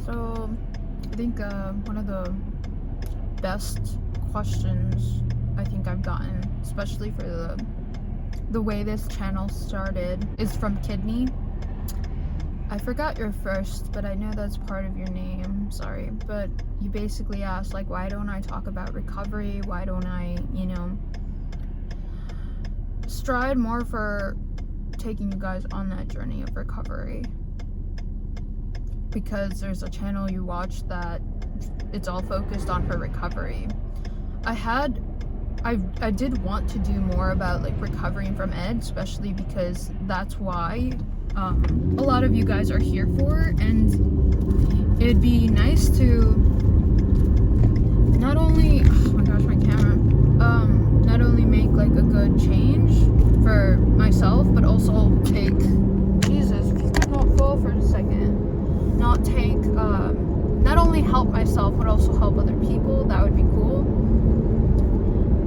So, I think one of the best questions I think I've gotten, especially for the way this channel started, is from Kidney. I forgot your first, but I know that's part of your name, sorry. But you basically asked, like, why don't I talk about recovery? Why don't I, strive more for taking you guys on that journey of recovery? Because there's a channel you watch that it's all focused on her recovery. I did want to do more about like recovering from ed, especially because that's why a lot of you guys are here for, and it'd be nice to not only, oh my gosh, my camera, not only make like a good change for myself, but also take, Jesus, if you could not fall for a second, not only help myself, but also help other people. That would be cool.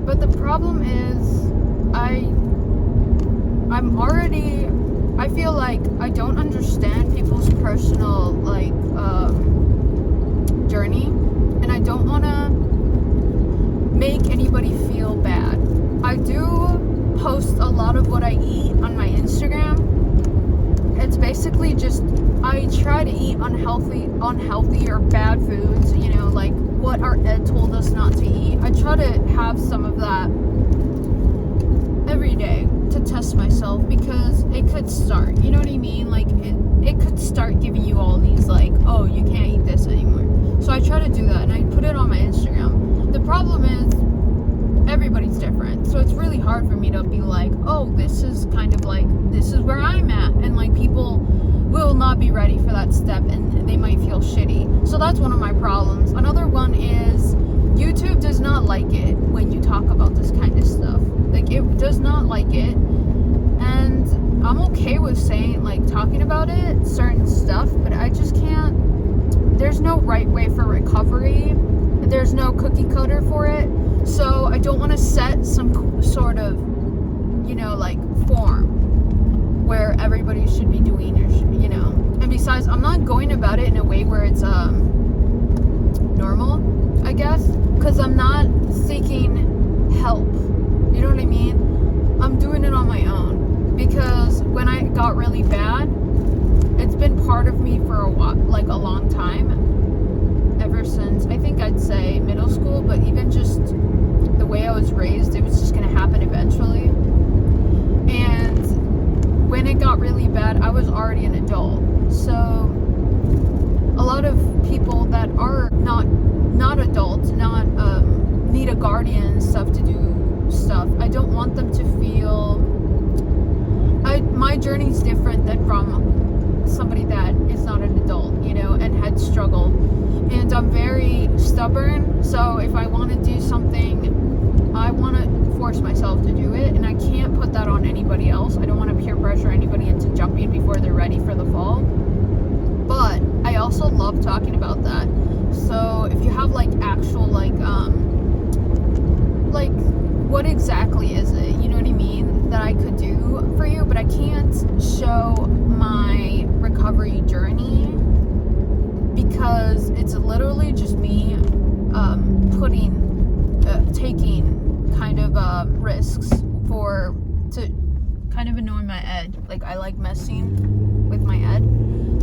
But the problem is, I feel like I don't understand people's personal, like, journey, and I don't want to make anybody feel bad. I do post a lot of what I eat on my Instagram. It's basically just, I try to eat unhealthy or bad foods, like what our ed told us not to eat. I try to have some of that every day to test myself, because it could start, you know what I mean? Like, it could start giving you all these, like, oh, you can't eat this anymore. So I try to do that, and I put it on my Instagram. The problem is, everybody's different, so it's really hard for me to be like, oh, this is kind of like, this is where I'm at, and like people will not be ready for that step and they might feel shitty. So that's one of my problems. Another one is YouTube does not like it when you talk about this kind of stuff. Like, it does not like it, and I'm okay with saying, like, talking about it, certain stuff, but I just can't. There's no right way for recovery. There's no cookie cutter for it. So I don't want to set some sort of, like, form where everybody should be doing, or and besides, I'm not going about it in a way where it's normal, I guess, because I'm not seeking help, you know what I mean? I'm doing it on my own, because when I got really bad, it's been part of me for a while, like a long time, ever since, I think I'd say middle school, but even just the way I was raised, it was just going to happen eventually. And when it got really bad, I was already an adult. So a lot of people that are not adults, need a guardian and stuff to do stuff, I don't want them to feel, my journey's different than from somebody that is not an adult, and had struggled. And I'm very stubborn, so if I want to do something, I want to force myself to do it, and I can't put that on anybody else. I don't want to peer pressure anybody into jumping before they're ready for the fall. But I also love talking about that. So if you have, like, actual, like, what exactly is it, you know what I mean, that I could do for you, but I can't show my recovery journey, because it's literally just me taking kind of risks to kind of annoy my ed. Like, I like messing with my ed.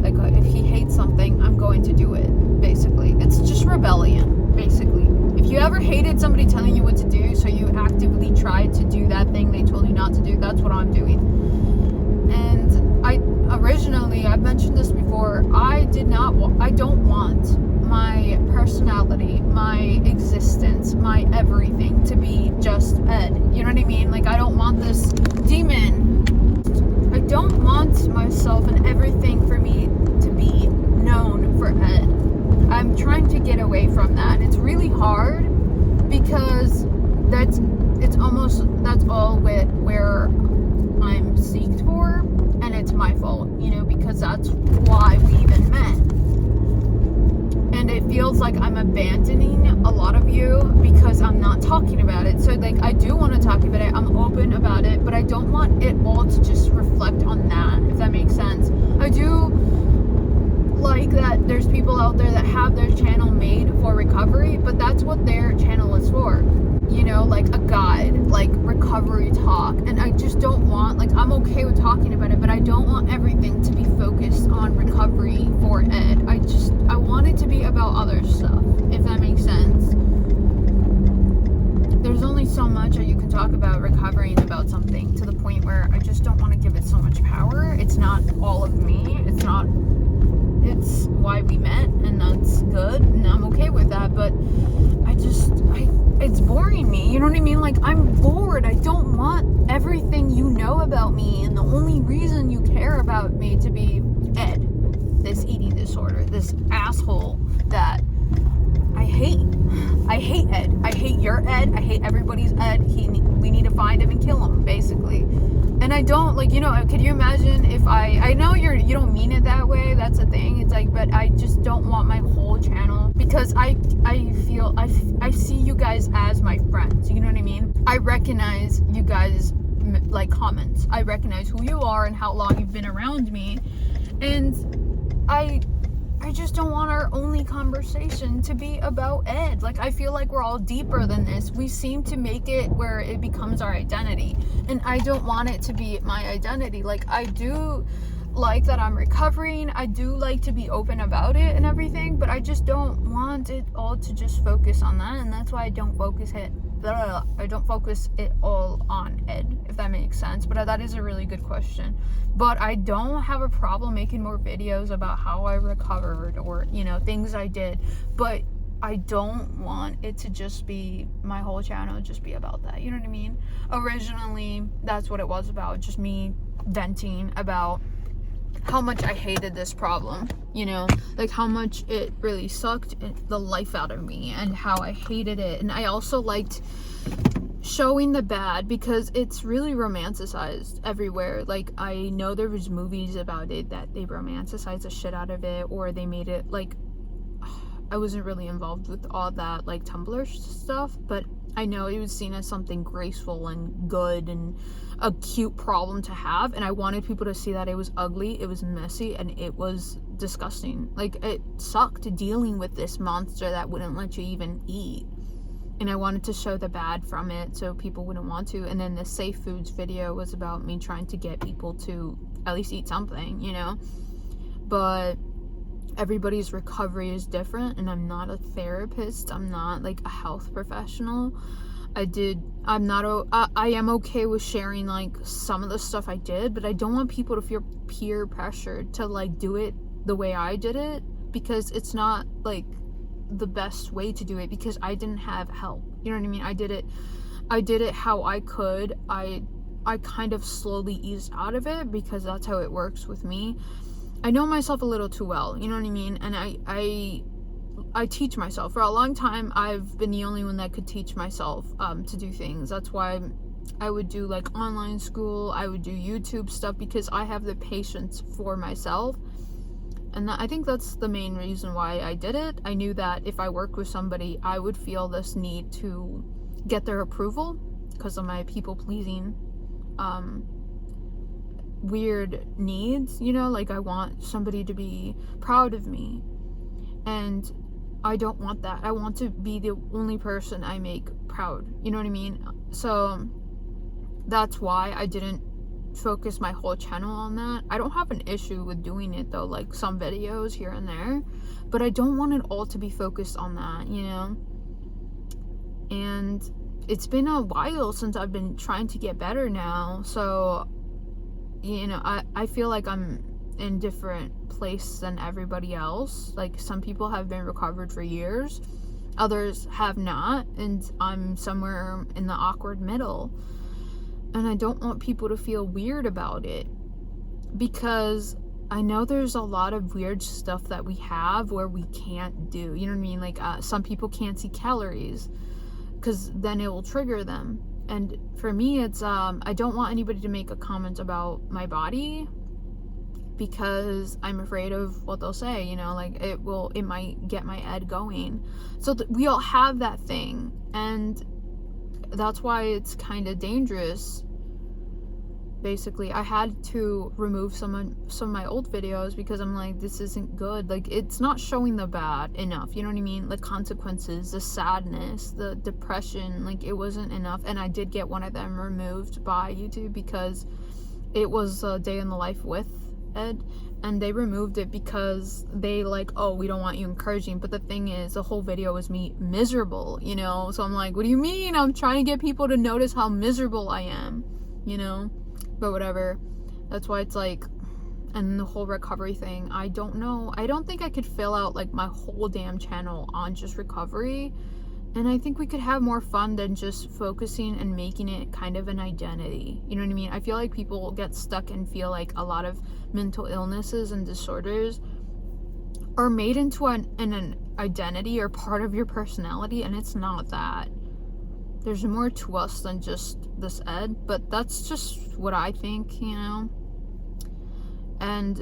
Like, if he hates something, I'm going to do it, basically. It's just rebellion, basically. If you ever hated somebody telling you what to do, so you actively tried to do that thing they told you not to do, that's what I'm doing. And I've mentioned this before, I don't want my personality, my existence, my everything to be just ed. You know what I mean? Like, I don't want this demon. I don't want myself and everything for me to be known for ed. I'm trying to get away from that. It's really hard, because that's all where I'm seeked for, and it's my fault, because that's why we even met. And it feels like I'm abandoning a lot of you because I'm not talking about it. So, like, I do want to talk about it. I'm open about it, but I don't want it all to just reflect on that, if that makes sense. I do like that there's people out there that have their channel made for recovery, but that's what their channel is for, you know, like a guide, like recovery talk. And I just don't want, like, I'm okay with talking about it, but I don't want everything to be focused on recovery for Ed. I want it to be about other stuff, if that makes sense. There's only so much that you can talk about recovering about something, to the point where I just don't want to give it so much power. It's not all of me. It's why we met, and that's good, and I'm okay with that. But it's boring me, you know what I mean? Like, I'm bored. I don't want everything you know about me and the only reason you care about me to be Ed, this eating disorder, this asshole that I hate. I hate Ed. I hate your Ed. I hate everybody's Ed. We need to find him and kill him, basically. And I don't, like, you know, could you imagine if I know you don't mean it that way, that's the thing. It's like, but I just don't want my whole channel, because I feel, I see you guys as my friends, you know what I mean? I recognize you guys, like, comments. I recognize who you are and how long you've been around me. And I just don't want our only conversation to be about Ed. Like, I feel like we're all deeper than this. We seem to make it where it becomes our identity. And I don't want it to be my identity. Like, I do like that I'm recovering. I do like to be open about it and everything, but I just don't want it all to just focus on that. And that's why I don't focus it all on Ed, if that makes sense. But that is a really good question. But I don't have a problem making more videos about how I recovered, or, you know, things I did. But I don't want it to just be, my whole channel just be about that, you know what I mean? Originally, that's what it was about, just me venting about how much I hated this problem, you know, like how much it really sucked the life out of me and how I hated it. And I also liked showing the bad, because it's really romanticized everywhere. Like, I know there was movies about it that they romanticized the shit out of it, or they made it, like, I wasn't really involved with all that, like, Tumblr stuff, but I know it was seen as something graceful and good and a cute problem to have, and I wanted people to see that it was ugly, it was messy, and it was disgusting. Like, it sucked dealing with this monster that wouldn't let you even eat, and I wanted to show the bad from it so people wouldn't want to. And then the Safe Foods video was about me trying to get people to at least eat something, you know. But everybody's recovery is different, and I'm not a therapist. I'm not, like, a health professional. I am okay with sharing, like, some of the stuff I did, but I don't want people to feel peer pressured to, like, do it the way I did it, because it's not, like, the best way to do it, because I didn't have help, you know what I mean? I did it how I could. I kind of slowly eased out of it, because that's how it works with me. I know myself a little too well, you know what I mean? And I teach myself. For a long time, I've been the only one that could teach myself to do things. That's why I would do, like, online school. I would do YouTube stuff, because I have the patience for myself. And I think that's the main reason why I did it. I knew that if I worked with somebody, I would feel this need to get their approval because of my people-pleasing weird needs, you know? Like, I want somebody to be proud of me. And I don't want that. I want to be the only person I make proud. You know what I mean? So that's why I didn't focus my whole channel on that. I don't have an issue with doing it though, like some videos here and there, but I don't want it all to be focused on that, you know? And it's been a while since I've been trying to get better now, so, you know, I feel like I'm in different place than everybody else. Like, some people have been recovered for years, others have not, and I'm somewhere in the awkward middle. And I don't want people to feel weird about it, because I know there's a lot of weird stuff that we have where we can't do, you know what I mean? Like, some people can't see calories because then it will trigger them. And for me, it's I don't want anybody to make a comment about my body, because I'm afraid of what they'll say, you know, like, it might get my Ed going. So we all have that thing, and that's why it's kind of dangerous basically I had to remove some of my old videos because I'm like, this isn't good. Like, it's not showing the bad enough, you know what I mean? The consequences, the sadness, the depression, like, it wasn't enough. And I did get one of them removed by YouTube because it was a day in the life with Ed, and they removed it because they like, oh, we don't want you encouraging. But the thing is, the whole video was me miserable, you know? So I'm like, what do you mean? I'm trying to get people to notice how miserable I am, you know? But whatever. That's why it's like, and the whole recovery thing, I don't know. I don't think I could fill out like my whole damn channel on just recovery. And I think we could have more fun than just focusing and making it kind of an identity. You know what I mean? I feel like people get stuck and feel like a lot of mental illnesses and disorders are made into an identity or part of your personality, and it's not that. There's more to us than just this Ed, but that's just what I think, you know?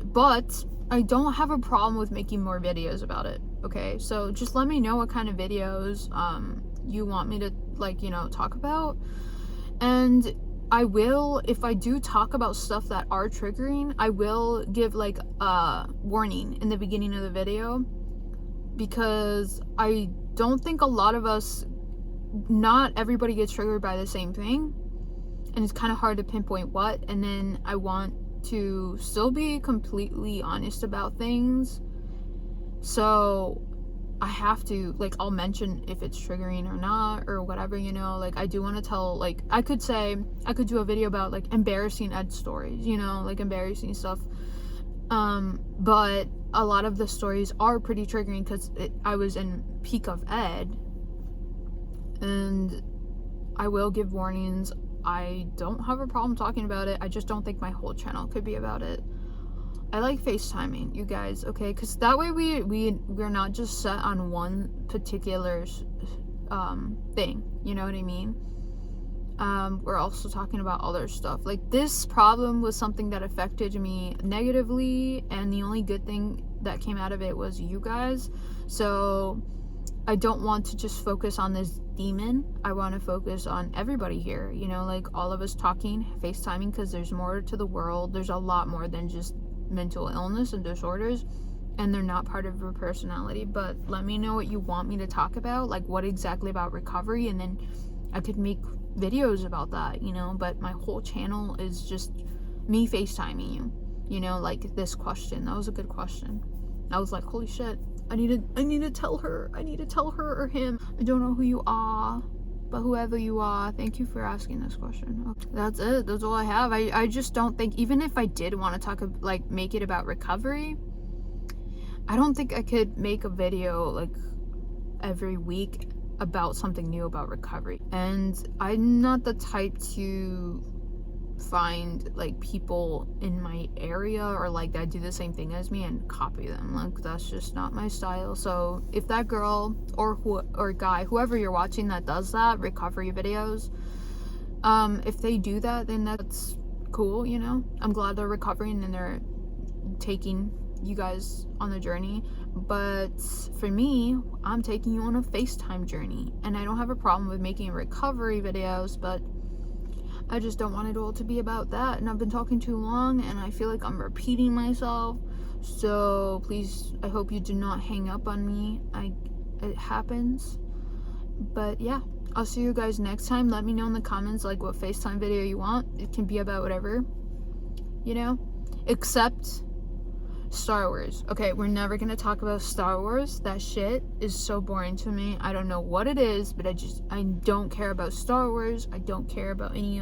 But I don't have a problem with making more videos about it. Okay, so just let me know what kind of videos you want me to, like, you know, talk about. And I will, if I do talk about stuff that are triggering, I will give like a warning in the beginning of the video, because I don't think a lot of us, not everybody gets triggered by the same thing, and it's kind of hard to pinpoint what. And then I want to still be completely honest about things. So I have to, like, I'll mention if it's triggering or not or whatever, you know? Like, I do want to tell, like, I could do a video about, like, embarrassing Ed stories, you know? Like, embarrassing stuff. But a lot of the stories are pretty triggering because I was in peak of Ed. And I will give warnings. I don't have a problem talking about it. I just don't think my whole channel could be about it. I like FaceTiming, you guys, okay? Because that way we're not just set on one particular thing, you know what I mean? We're also talking about other stuff. Like, this problem was something that affected me negatively, and the only good thing that came out of it was you guys. So I don't want to just focus on this demon. I want to focus on everybody here, you know, like all of us talking, FaceTiming, because there's more to the world. There's a lot more than just mental illness and disorders, and they're not part of your personality. But let me know what you want me to talk about, like what exactly about recovery, and then I could make videos about that, you know. But my whole channel is just me FaceTiming you, you know, like this question. That was a good question. I was like, holy shit, I need to tell her or him. I don't know who you are, but whoever you are, thank you for asking this question. Okay. That's it. That's all I have. I just don't think, even if I did want to talk, like, make it about recovery, I don't think I could make a video like every week about something new about recovery. And I'm not the type to find like people in my area or like that do the same thing as me and copy them. Like, that's just not my style. So if that girl or guy, whoever you're watching that does that, recovery videos, if they do that, then that's cool, you know. I'm glad they're recovering and they're taking you guys on the journey. But for me, I'm taking you on a FaceTime journey, and I don't have a problem with making recovery videos, but I just don't want it all to be about that. And I've been talking too long, and I feel like I'm repeating myself. So please, I hope you do not hang up on me. It happens. But yeah, I'll see you guys next time. Let me know in the comments like what FaceTime video you want. It can be about whatever, you know, except Star Wars. Okay, we're never gonna talk about Star Wars. That shit is so boring to me. I don't know what it is, but I don't care about Star Wars. I don't care about any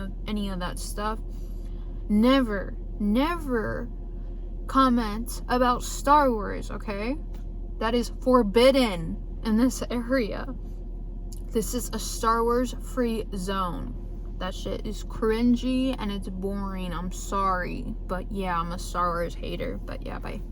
of that stuff. Never comment about Star Wars, okay? That is forbidden in this area. This is a Star Wars free zone. That shit is cringy and it's boring. I'm sorry. But yeah, I'm a Star Wars hater. But yeah, bye.